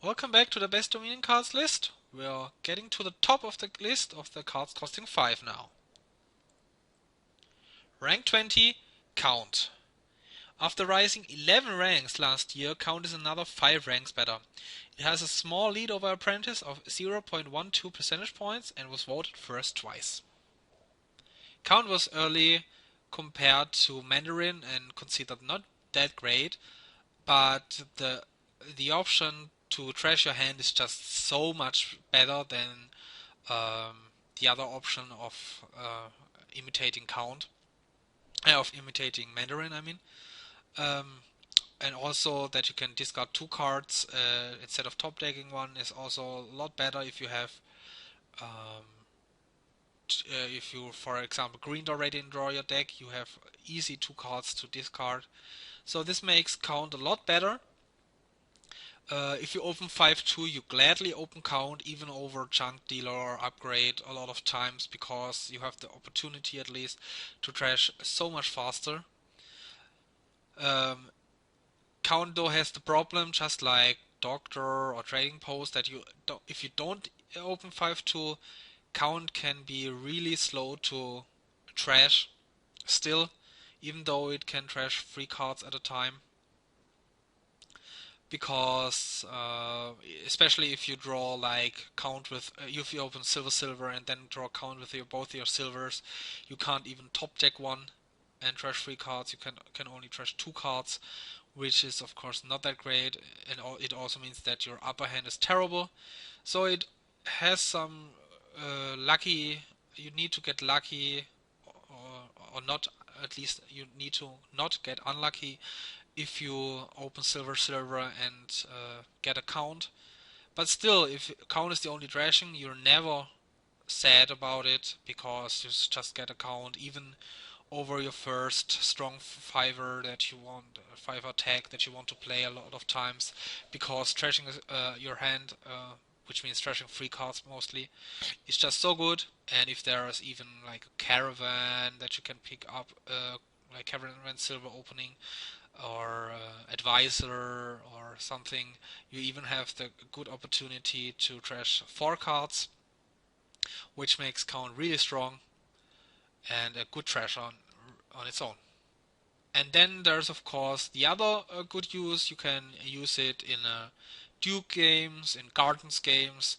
Welcome back to the best Dominion cards list. We are getting to the top of the list of the cards costing 5 now. Rank 20, Count. After rising 11 ranks last year, Count is another 5 ranks better. It has a small lead over Apprentice of 0.12 percentage points and was voted first twice. Count was early compared to Mandarin and considered not that great, but the option to trash your hand is just so much better than the other option of imitating count, of imitating Mandarin, I mean. Um, and also that you can discard 2 cards instead of top decking one is also a lot better if you have, if you, for example, greened already and draw your deck, you have easy 2 cards to discard. So this makes count a lot better. If you open 5-2, you gladly open count even over junk dealer or upgrade a lot of times because you have the opportunity at least to trash so much faster. Um, count though has the problem, just like Doctor or Trading Post, that if you don't open 5-2, count can be really slow to trash still, even though it can trash 3 cards at a time. Because especially if you draw like count with if you open silver and then draw count with both your silvers, you can't even top deck one and trash 3 cards. You can only trash 2 cards, which is of course not that great, and it also means that your upper hand is terrible. So it has some lucky. You need to get lucky, or not. At least you need to not get unlucky if you open silver and get a count. But still, if count is the only trashing, you're never sad about it because you just get a count even over your first strong fiver that you want, fiver tag that you want to play a lot of times, because trashing your hand, which means trashing 3 cards mostly, is just so good. And if there is even like a caravan that you can pick up, like caravan silver opening, or advisor or something, you even have the good opportunity to trash 4 cards, which makes count really strong and a good trash on its own. And then there's of course the other good use. You can use it in Duke games, in Gardens games,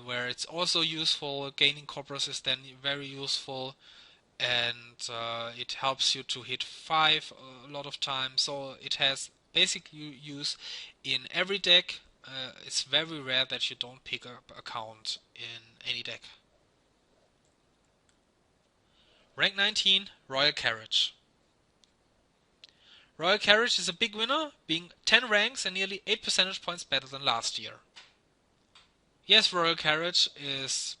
where it's also useful. Gaining corpus is then very useful, and it helps you to hit 5 a lot of times. So it has basic use in every deck. It's very rare that you don't pick up a count in any deck. Rank 19, Royal Carriage. Royal Carriage is a big winner, being 10 ranks and nearly 8 percentage points better than last year. Yes, Royal Carriage is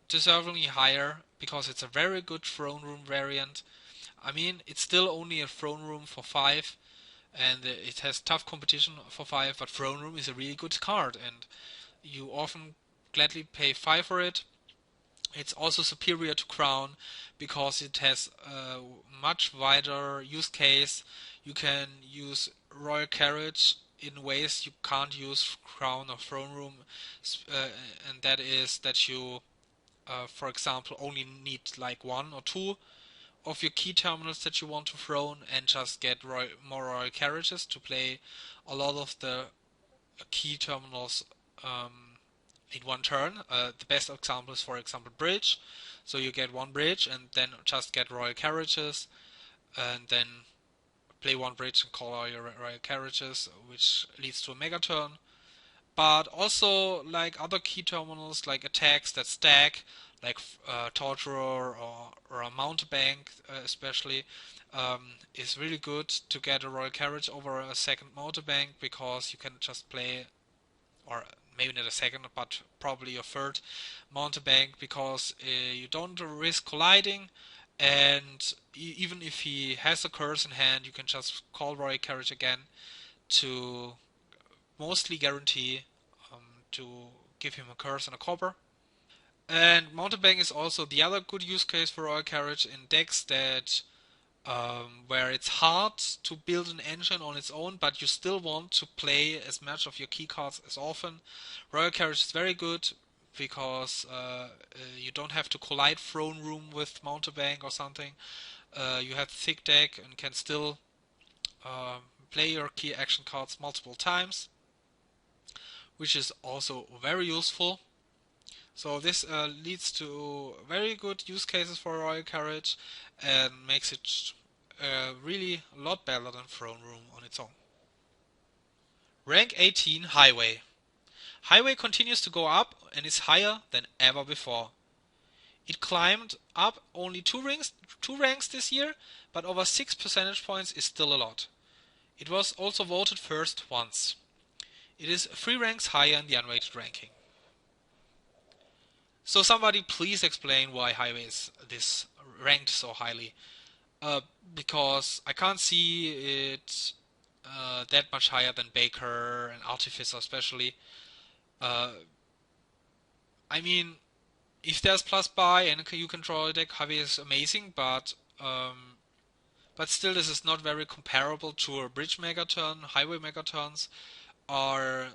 deservingly higher because it's a very good throne room variant. I mean, it's still only a throne room for 5, and it has tough competition for 5, but throne room is a really good card, and you often gladly pay 5 for it. It's also superior to Crown because it has a much wider use case. You can use Royal Carriage in ways you can't use Crown or Throne Room, and that is that you, for example, only need like 1 or 2 of your key terminals that you want to throne and just get more Royal Carriages to play a lot of the key terminals in one turn. The best example is, for example, Bridge. So you get 1 bridge and then just get Royal Carriages, and then play 1 bridge and call all your Royal Carriages, which leads to a mega turn. But also, like other key terminals, like attacks that stack, like Torturer or a Mountebank, especially, is really good to get a Royal Carriage over a second Mountebank because you can just play, or maybe not a second, but probably your third Mountebank, because you don't risk colliding, and even if he has a curse in hand, you can just call Royal Carriage again to mostly guarantee to give him a curse and a copper. And Mountebank is also the other good use case for Royal Carriage in decks that where it's hard to build an engine on its own, but you still want to play as much of your keycards as often. Royal Carriage is very good because you don't have to collide Throne Room with Mountebank or something. You have thick deck and can still play your key action cards multiple times, which is also very useful. So this leads to very good use cases for Royal Carriage and makes it really a lot better than Throne Room on its own. Rank 18 Highway. Highway continues to go up and is higher than ever before. It climbed up only two ranks this year, but over 6 percentage points is still a lot. It was also voted first once. It is 3 ranks higher in the unrated ranking. So somebody please explain why Highway is this ranked so highly. Because I can't see it that much higher than Baker and Artificer especially. Uh, I mean, if there's plus buy and you can draw a deck, Highway is amazing, but still this is not very comparable to a Bridge Megaturn. Highway Megaturns are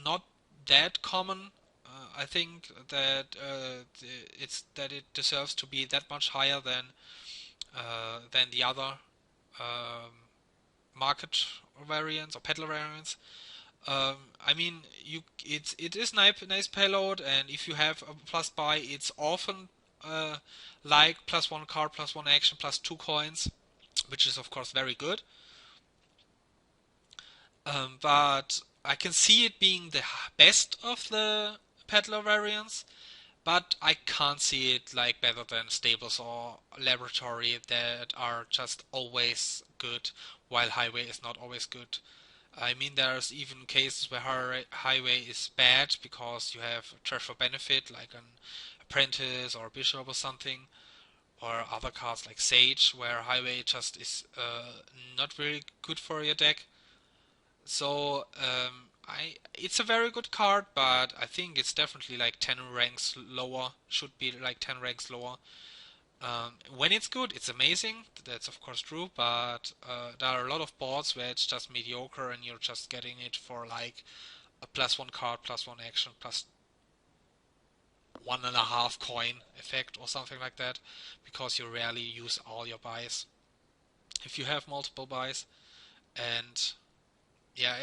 not that common. I think that it deserves to be that much higher than the other um, market variants or peddler variants. I mean, it is nice payload, and if you have a plus buy, it's often like plus 1 card, plus 1 action, plus 2 coins, which is of course very good. But I can see it being the best of the peddler variants, but I can't see it like better than Stables or Laboratory that are just always good, while Highway is not always good. I mean, there's even cases where Highway is bad because you have trash for benefit, like an Apprentice or Bishop or something, or other cards like Sage, where Highway just is not really good for your deck. So it's a very good card, but I think it's definitely like 10 ranks lower. Should be like 10 ranks lower. When it's good, it's amazing. That's of course true, but there are a lot of boards where it's just mediocre, and you're just getting it for like a plus 1 card, plus 1 action, plus 1.5 coin effect or something like that, because you rarely use all your buys. If you have multiple buys, and yeah,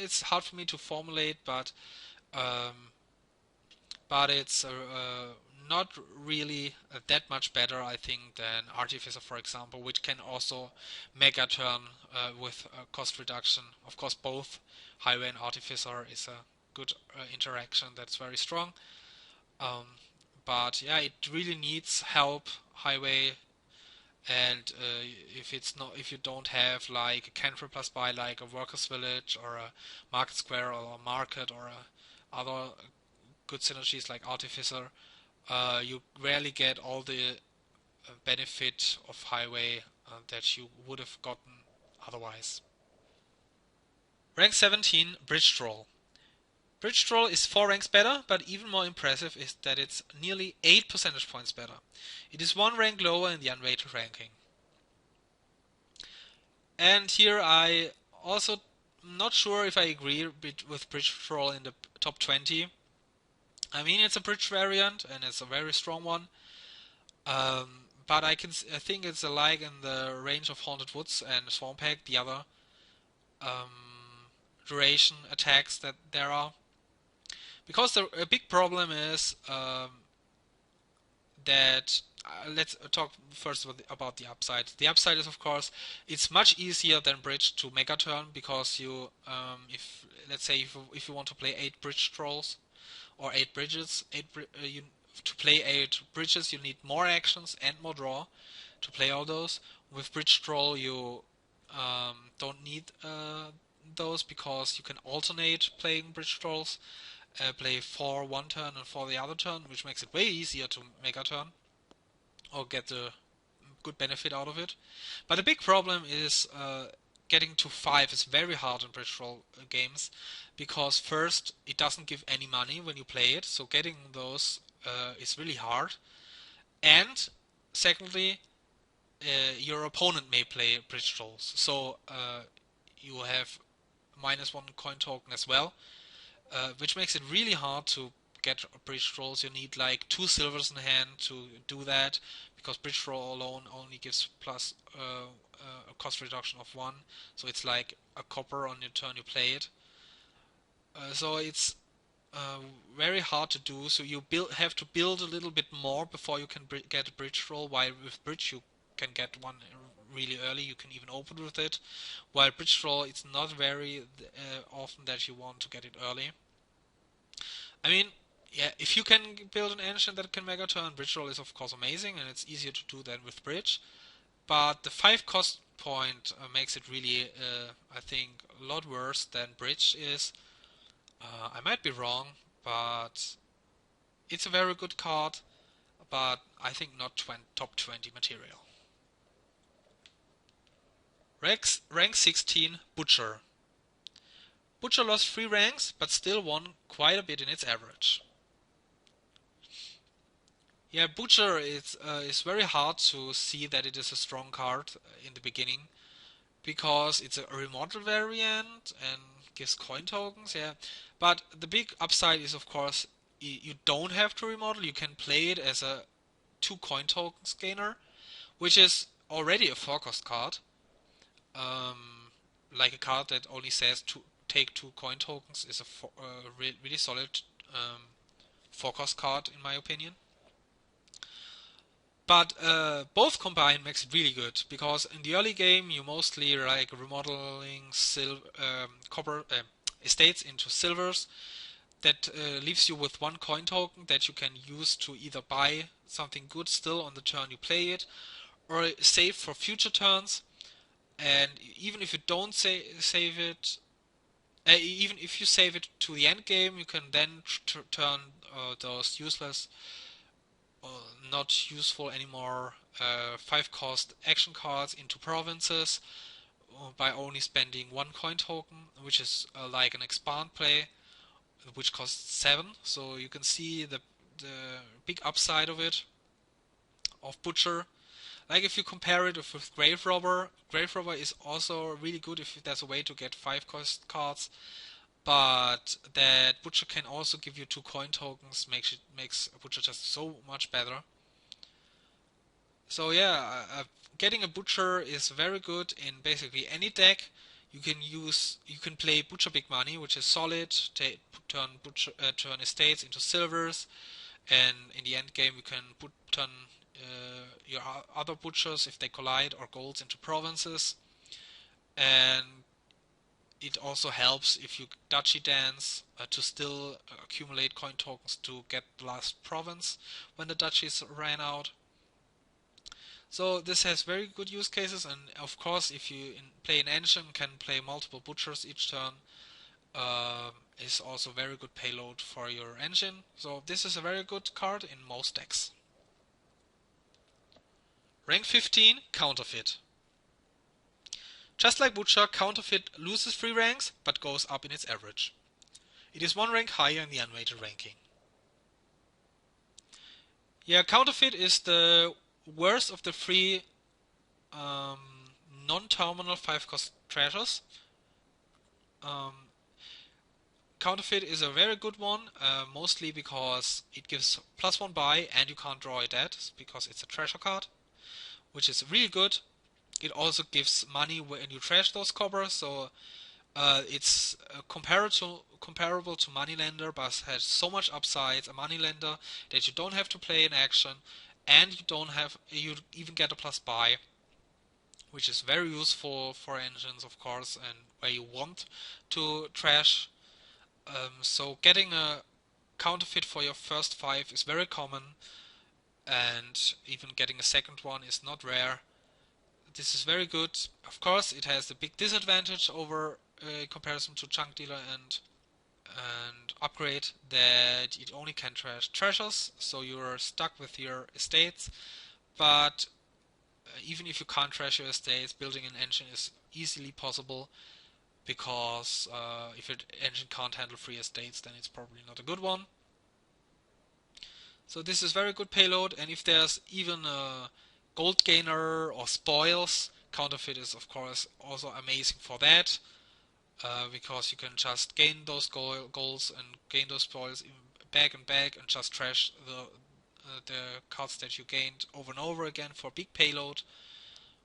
it's hard for me to formulate, um, but it's not really that much better, I think, than Artificer, for example, which can also mega turn with cost reduction. Of course, both Highway and Artificer is a good interaction that's very strong. Um, but yeah, it really needs help, Highway. And if you don't have like a cantrip plus buy, like a workers village or a market square or a market or other good synergies like Artificer, you rarely get all the benefit of Highway that you would have gotten otherwise. Rank 17, Bridge Troll. Bridge Troll is 4 ranks better, but even more impressive is that it's nearly 8 percentage points better. It is 1 rank lower in the unrated ranking. And here I also not sure if I agree with Bridge Troll in the top 20. I mean, it's a bridge variant and it's a very strong one. But I think it's alike in the range of Haunted Woods and Swamp Pack, the other duration attacks that there are. Because a big problem is that let's talk first about the upside. The upside is, of course, it's much easier than bridge to mega turn, because you, if let's say if you want to play 8 bridge trolls or 8 bridges, to play 8 bridges you need more actions and more draw to play all those. With bridge troll you don't need those, because you can alternate playing bridge trolls. Play 4 one turn and 4 the other turn, which makes it way easier to mega turn or get the good benefit out of it. But the big problem is getting to 5 is very hard in bridge roll games, because first, it doesn't give any money when you play it, so getting those is really hard. And secondly, your opponent may play bridge trolls. So you have -1 coin token as well, which makes it really hard to get bridge trolls. You need like 2 silvers in hand to do that, because bridge troll alone only gives plus a cost reduction of 1, so it's like a copper on your turn you play it. So it's uh, very hard to do. So you have to build a little bit more before you can get a bridge roll. While with bridge you can get one really early. You can even open with it. While bridge roll, it's not very often that you want to get it early. I mean, yeah, if you can build an engine that can mega turn, bridge roll is of course amazing, and it's easier to do than with bridge. But the 5 cost point makes it really, I think, a lot worse than bridge is. I might be wrong, but it's a very good card, but I think not top 20 material. Rank 16, Butcher. Butcher lost 3 ranks, but still won quite a bit in its average. Yeah, Butcher is very hard to see that it is a strong card in the beginning, because it's a remodel variant and gives coin tokens, yeah. But the big upside is, of course, you don't have to remodel. You can play it as a 2 coin tokens gainer, which is already a 4 cost card. Like a card that only says to take 2 coin tokens is a really solid 4 cost card in my opinion. But both combined makes it really good, because in the early game you mostly like remodeling copper estates into silvers. That leaves you with 1 coin token that you can use to either buy something good still on the turn you play it, or save for future turns. And even if you don't save it, even if you save it to the end game, you can then turn those useless, not useful anymore, 5 cost action cards into provinces by only spending 1 coin token, which is like an expand play, which costs 7. So you can see the big upside of it, of Butcher. Like if you compare it with Grave Robber is also really good if there's a way to get 5 cost cards, but that Butcher can also give you 2 coin tokens makes Butcher just so much better. So yeah, getting a Butcher is very good in basically any deck. You can play Butcher Big Money, which is solid. Turn estates into silvers, and in the end game you can turn your other butchers, if they collide, or golds into provinces. And it also helps if you duchy dance to still accumulate coin tokens to get the last province when the duchies ran out. So this has very good use cases, and of course if you play an engine, can play multiple butchers each turn. Is also very good payload for your engine. So this is a very good card in most decks. Rank 15, Counterfeit. Just like Butcher, Counterfeit loses 3 ranks, but goes up in its average. It is 1 rank higher in the unweighted ranking. Yeah, Counterfeit is the worst of the 3 non-terminal 5 cost treasures. Counterfeit is a very good one, mostly because it gives +1 buy and you can't draw it dead, because it's a treasure card, which is really good. It also gives money when you trash those coppers, so it's comparable to Moneylender, but has so much upsides. A Moneylender that you don't have to play in action, and you even get a plus buy, which is very useful for engines, of course, and where you want to trash. So getting a Counterfeit for your first 5 is very common, and even getting a second one is not rare. This is very good. Of course, it has a big disadvantage over comparison to Junk Dealer and Upgrade, that it only can trash treasures, so you're stuck with your estates. But even if you can't trash your estates, building an engine is easily possible, because if your engine can't handle 3 estates, then it's probably not a good one. So this is very good payload, and if there's even a gold gainer or spoils. Counterfeit is of course also amazing for that, because you can just gain those golds and gain those spoils back and back and just trash the cards that you gained over and over again for big payload,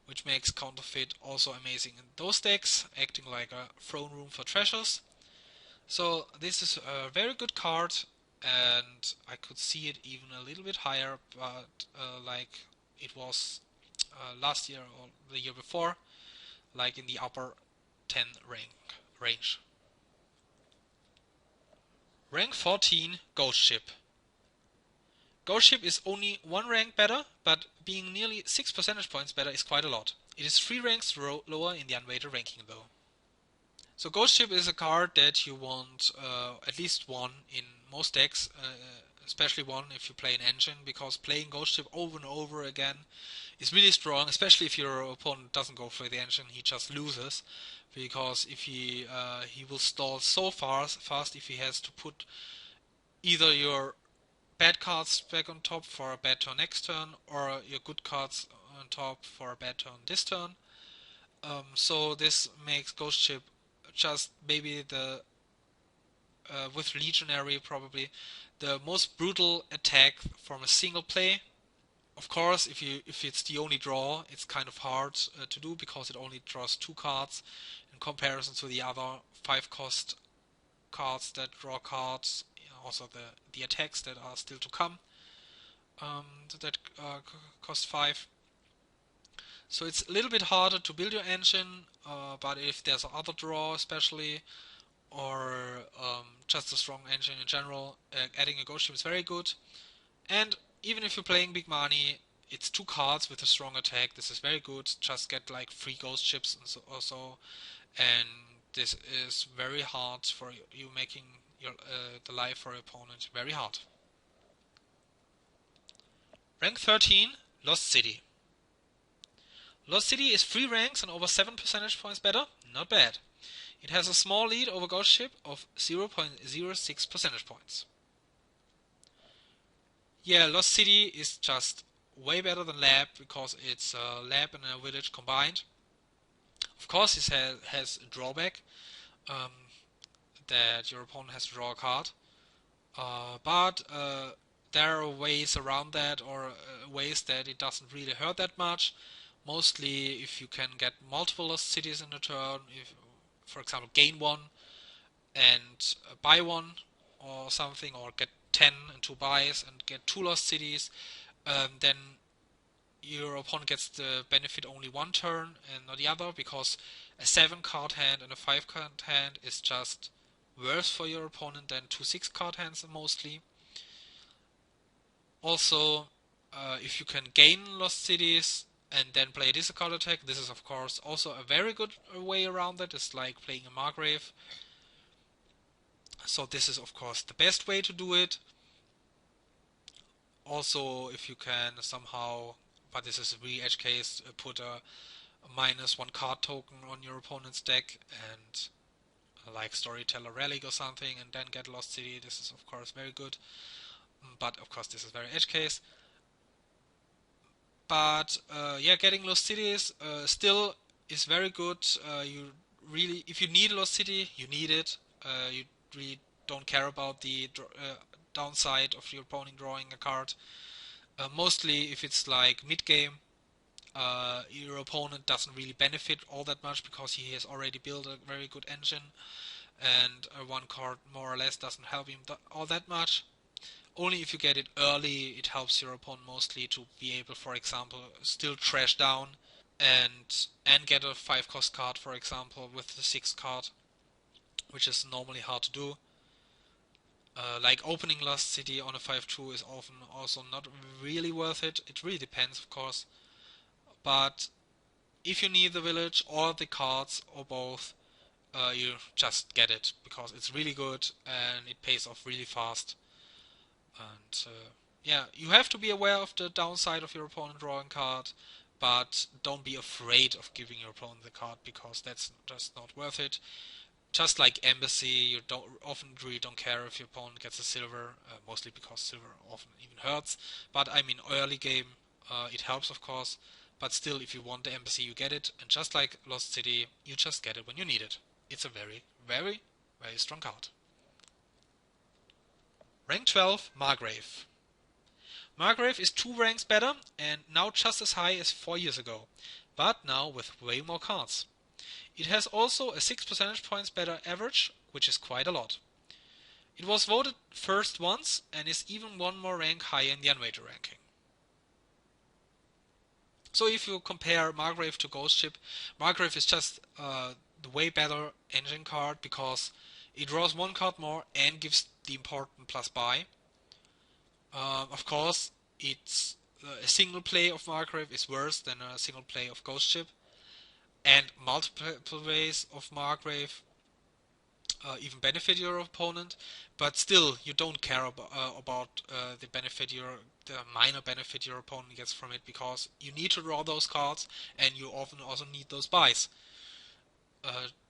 which makes Counterfeit also amazing in those decks, acting like a throne room for treasures. So this is a very good card, and I could see it even a little bit higher, but like it was last year or the year before, like in the upper 10 range. Rank 14, Ghost Ship. Ghost Ship is only one rank better, but being nearly 6 percentage points better is quite a lot. It is 3 ranks lower in the unweighted ranking though. So Ghost Ship is a card that you want at least one in most decks, especially one if you play an engine, because playing Ghost Ship over and over again is really strong, especially if your opponent doesn't go for the engine, he just loses, because if he will stall so fast if he has to put either your bad cards back on top for a bad turn next turn, or your good cards on top for a bad turn this turn. So this makes Ghost Ship just maybe the with Legionary probably the most brutal attack from a single play. Of course, if it's the only draw, it's kind of hard to do because it only draws 2 cards in comparison to the other 5 cost cards that draw cards. Also the attacks that are still to come, that cost 5. So it's a little bit harder to build your engine, but if there's another draw especially, or just a strong engine in general, adding a ghost ship is very good. And even if you're playing big money, it's 2 cards with a strong attack. This is very good. Just get like 3 ghost ships and so, or so, and this is very hard for you, making your the life for your opponent very hard. Rank 13, Lost City. Lost City is 3 ranks and over 7 percentage points better. Not bad. It has a small lead over Ghost Ship of 0.06 percentage points. Yeah, Lost City is just way better than Lab because it's a lab and a village combined. Of course, it has a drawback, um, that your opponent has to draw a card, but there are ways around that, or ways that it doesn't really hurt that much. Mostly if you can get multiple Lost Cities in a turn, if, for example, gain one and buy one or something, or get 10 and 2 buys and get 2 Lost Cities, then your opponent gets the benefit only one turn and not the other, because a 7-card hand and a 5-card hand is just worse for your opponent than 2 6-card hands mostly. Also, if you can gain Lost Cities and then play a discard attack, this is of course also a very good way around that. It's like playing a Margrave. So this is of course the best way to do it. Also, if you can somehow, but this is a really edge case, put a -1 card token on your opponent's deck and like Storyteller Relic or something, and then get Lost City, this is of course very good. But of course this is very edge case. But yeah, getting Lost Cities still is very good. You really, if you need Lost City, you need it. You really don't care about the downside of your opponent drawing a card. Mostly if it's like mid-game, your opponent doesn't really benefit all that much because he has already built a very good engine, and 1 card more or less doesn't help him all that much. Only if you get it early, it helps your opponent mostly to be able, for example, still trash down and get a 5-cost card, for example, with the 6th card, which is normally hard to do. Like opening Lost City on a 5/2 is often also not really worth it. It really depends, of course. But if you need the village or the cards or both, you just get it because it's really good and it pays off really fast. And yeah, you have to be aware of the downside of your opponent drawing card, but don't be afraid of giving your opponent the card because that's just not worth it. Just like Embassy, you often really don't care if your opponent gets a silver, mostly because silver often even hurts. But I mean, early game, It helps, of course, but still, if you want the embassy, you get it, and just like Lost City, you just get it when you need it. It's a very, very, very strong card. Rank 12, Margrave. Margrave is 2 ranks better, and now just as high as 4 years ago, but now with way more cards. It has also a 6 percentage points better average, which is quite a lot. It was voted first once, and is even 1 more rank higher in the Unweighted ranking. So if you compare Margrave to Ghost Ship, Margrave is just the way better engine card because it draws 1 card more and gives the important plus buy. Of course, it's a single play of Margrave is worse than a single play of Ghost Ship, and multiple ways of Margrave even benefit your opponent, but still you don't care about the minor benefit your opponent gets from it because you need to draw those cards and you often also need those buys.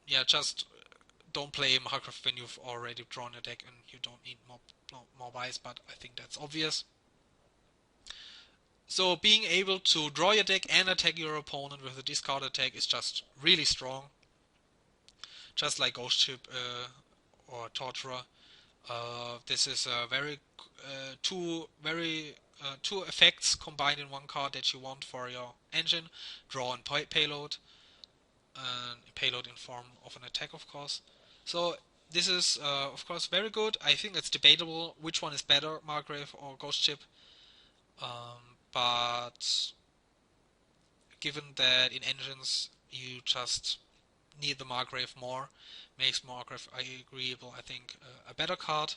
Yeah, just don't play Margrave when you've already drawn a deck and you don't need more buys, but I think that's obvious. So being able to draw your deck and attack your opponent with a discard attack is just really strong. Just like Ghost Ship or Torturer. This is two effects combined in 1 card that you want for your engine: draw and payload, and payload in form of an attack, of course. So this is of course very good. I think it's debatable which one is better, Margrave or Ghost Ship. But given that in engines you just need the Margrave more, makes Margrave agreeable, I think, a better card.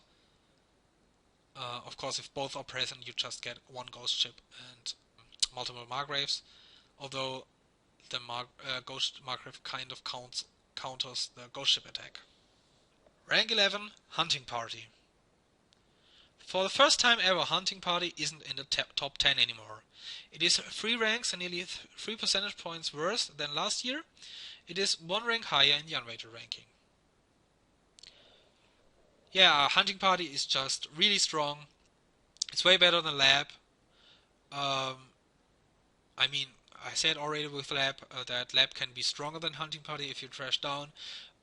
Of course, if both are present, you just get 1 Ghost Ship and multiple Margraves, although the Ghost Margrave kind of counters the Ghost Ship attack. Rank 11, Hunting Party. For the first time ever, Hunting Party isn't in the top 10 anymore. It is 3 ranks and nearly 3 percentage points worse than last year. It is 1 rank higher in the Unweighted ranking. Yeah, Hunting Party is just really strong. It's way better than Lab. I mean, I said already with Lab that Lab can be stronger than Hunting Party if you trash down,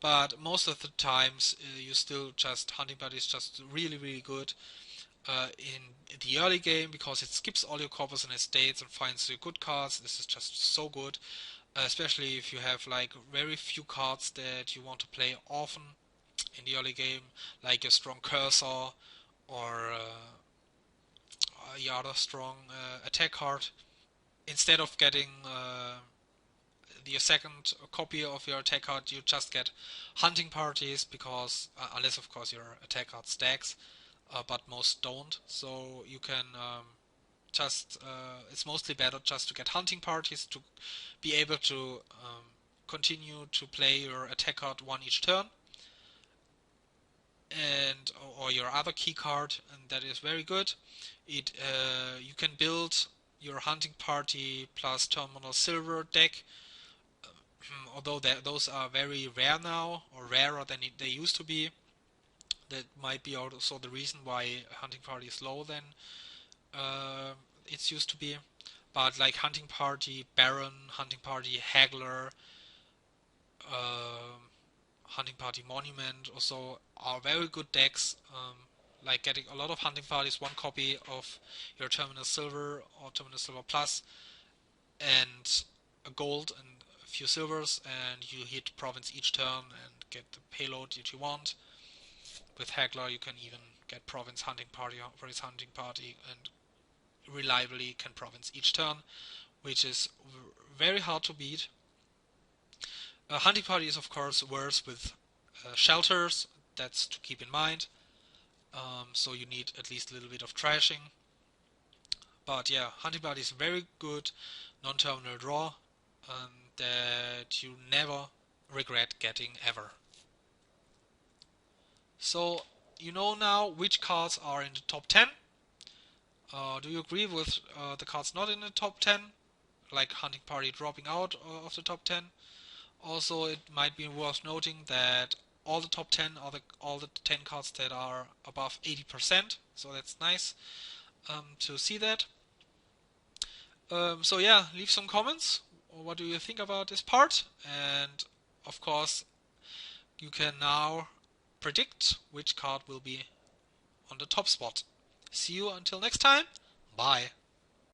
but most of the times you still just Hunting Party is just really, really good in the early game because it skips all your coppers and estates and finds the good cards. This is just so good, especially if you have like very few cards that you want to play often in the early game, like your strong Cursor or your other strong attack card. Instead of getting your second copy of your attack card, you just get Hunting Parties because, unless of course your attack card stacks, but most don't. So you can it's mostly better just to get Hunting Parties to be able to continue to play your attack card 1 each turn, and or your other key card, and that is very good. You can build your Hunting Party plus Terminal Silver deck, although those are very rare now, or rarer than they used to be. That might be also the reason why Hunting Party is lower than it's used to be. But like Hunting Party Baron, Hunting Party Haggler, Hunting Party Monument also are very good decks. Like getting a lot of Hunting Parties, 1 copy of your Terminal Silver or Terminal Silver Plus, and a gold and a few silvers, and you hit province each turn and get the payload that you want. With Haggler you can even get province Hunting Party for his Hunting Party and reliably can province each turn, which is very hard to beat. Hunting Party is of course worse with shelters, that's to keep in mind. So you need at least a little bit of trashing. But yeah, Hunting Party is very good non-terminal draw that you never regret getting ever. So you know now which cards are in the top 10. Do you agree with the cards not in the top 10? Like Hunting Party dropping out of the top 10. Also, it might be worth noting that all the top 10 are all the 10 cards that are above 80%, so that's nice to see that. So yeah, leave some comments. What do you think about this part? And of course, you can now predict which card will be on the top spot. See you until next time. Bye.